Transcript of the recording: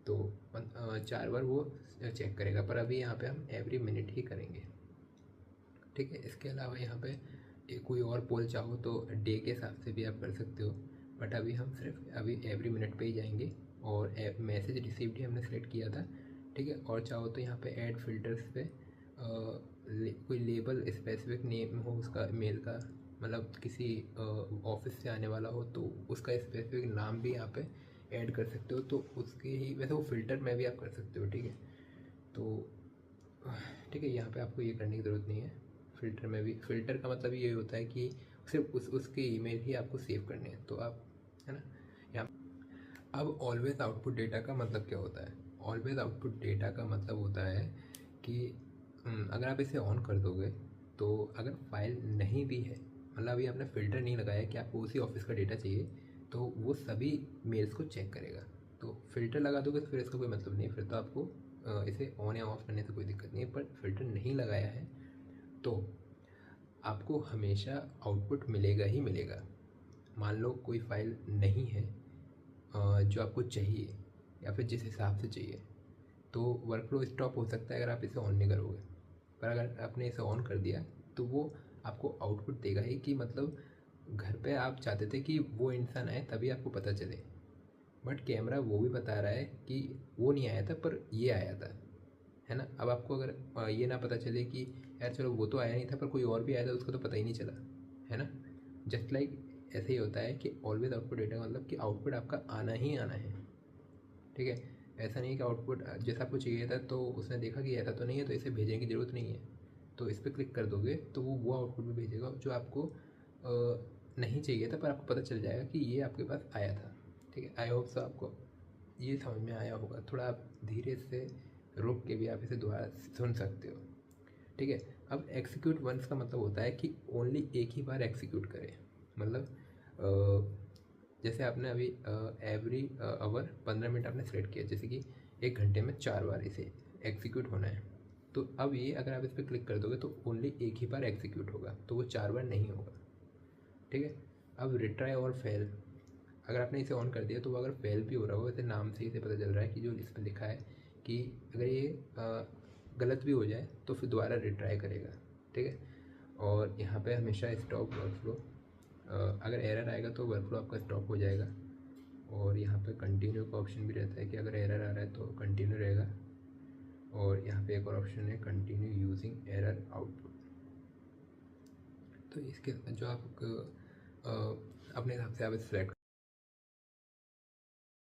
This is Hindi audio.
तो 4 बार वो चेक करेगा, पर अभी यहाँ पे हम एवरी मिनट ही करेंगे। ठीक है, इसके अलावा यहाँ पे कोई और पोल चाहो तो डे के हिसाब से भी आप कर सकते हो, बट अभी हम सिर्फ अभी एवरी मिनट पे ही जाएंगे। और मैसेज रिसीव्ड ही हमने सेलेक्ट किया था। ठीक है, और चाहो तो यहाँ पे ऐड फिल्टर्स पे कोई लेबल स्पेसिफिक नेम हो उसका, मेल का, मतलब किसी ऑफिस से आने वाला हो तो उसका स्पेसिफिक नाम भी यहाँ पे ऐड कर सकते हो। तो उसके ही वैसे वो फ़िल्टर में भी आप कर सकते हो। ठीक है, तो ठीक है, यहाँ पे आपको ये करने की ज़रूरत नहीं है। फ़िल्टर में भी, फ़िल्टर का मतलब ये होता है कि सिर्फ उसके ईमेल ही आपको सेव करने हैं, तो आप, है ना। यहाँ अब ऑलवेज़ आउटपुट डेटा का मतलब क्या होता है? ऑलवेज़ आउटपुट डेटा का मतलब होता है कि अगर आप इसे ऑन कर दोगे तो अगर फाइल नहीं भी है, मतलब अभी आपने फ़िल्टर नहीं लगाया कि आपको उसी ऑफिस का डेटा चाहिए, तो वो सभी मेल्स को चेक करेगा। तो फ़िल्टर लगा दोगे तो फिर इसका कोई मतलब नहीं है, फिर तो आपको इसे ऑन या ऑफ करने से कोई दिक्कत नहीं है। पर फ़िल्टर नहीं लगाया है तो आपको हमेशा आउटपुट मिलेगा ही मिलेगा। मान लो कोई फ़ाइल नहीं है जो आपको चाहिए या फिर जिस हिसाब से चाहिए, तो वर्कफ्लो स्टॉप हो सकता है अगर आप इसे ऑन नहीं करोगे। पर अगर आपने इसे ऑन कर दिया तो वो आपको आउटपुट देगा ही, कि मतलब घर पे आप चाहते थे कि वो इंसान आए तभी आपको पता चले, बट कैमरा वो भी बता रहा है कि वो नहीं आया था पर ये आया था, है ना। अब आपको अगर ये ना पता चले कि यार चलो वो तो आया नहीं था पर कोई और भी आया था, उसको तो पता ही नहीं चला, है ना। जस्ट लाइक ऐसे ही होता है कि ऑलवेज आउटपुट डेटा मतलब कि आउटपुट आपका आना ही आना है। ठीक है, ऐसा नहीं है कि आउटपुट जैसा आपको चाहिए था तो उसने देखा कि ऐसा तो नहीं है तो इसे भेजने की ज़रूरत नहीं है, तो इस पर क्लिक कर दोगे तो वो आउटपुट भी भेजेगा जो आपको नहीं चाहिए था, पर आपको पता चल जाएगा कि ये आपके पास आया था। ठीक है, आई होप सो आपको ये समझ में आया होगा। थोड़ा आप धीरे से रुक के भी आप इसे दोबारा सुन सकते हो। ठीक है, अब एग्जीक्यूट वंस का मतलब होता है कि ओनली एक ही बार एग्जीक्यूट करें। मतलब जैसे आपने अभी एवरी आवर 15 मिनट आपने सेलेक्ट किया, जैसे कि 1 घंटे में 4 बार इसे एग्जीक्यूट होना है। तो अब ये अगर आप इस पर क्लिक कर दोगे तो ओनली एक ही बार एग्जीक्यूट होगा, तो वो 4 बार नहीं होगा। ठीक है, अब रिट्राई और फेल, अगर आपने इसे ऑन कर दिया तो वो अगर फेल भी हो रहा हो, वैसे नाम से इसे पता चल रहा है कि जो इस पर लिखा है कि अगर ये गलत भी हो जाए तो फिर दोबारा रिट्राई करेगा। ठीक है, और यहाँ पे हमेशा स्टॉप वर्कफ्लो, अगर एरर आएगा तो वर्कफ्लो आपका स्टॉप हो जाएगा। और यहाँ पे कंटिन्यू का ऑप्शन भी रहता है कि अगर एरर आ रहा है तो कंटिन्यू रहेगा। और यहाँ पे एक और ऑप्शन है कंटिन्यू यूजिंग एरर आउटपुट। तो इसके जो आप अपने हिसाब से आप सेलेक्ट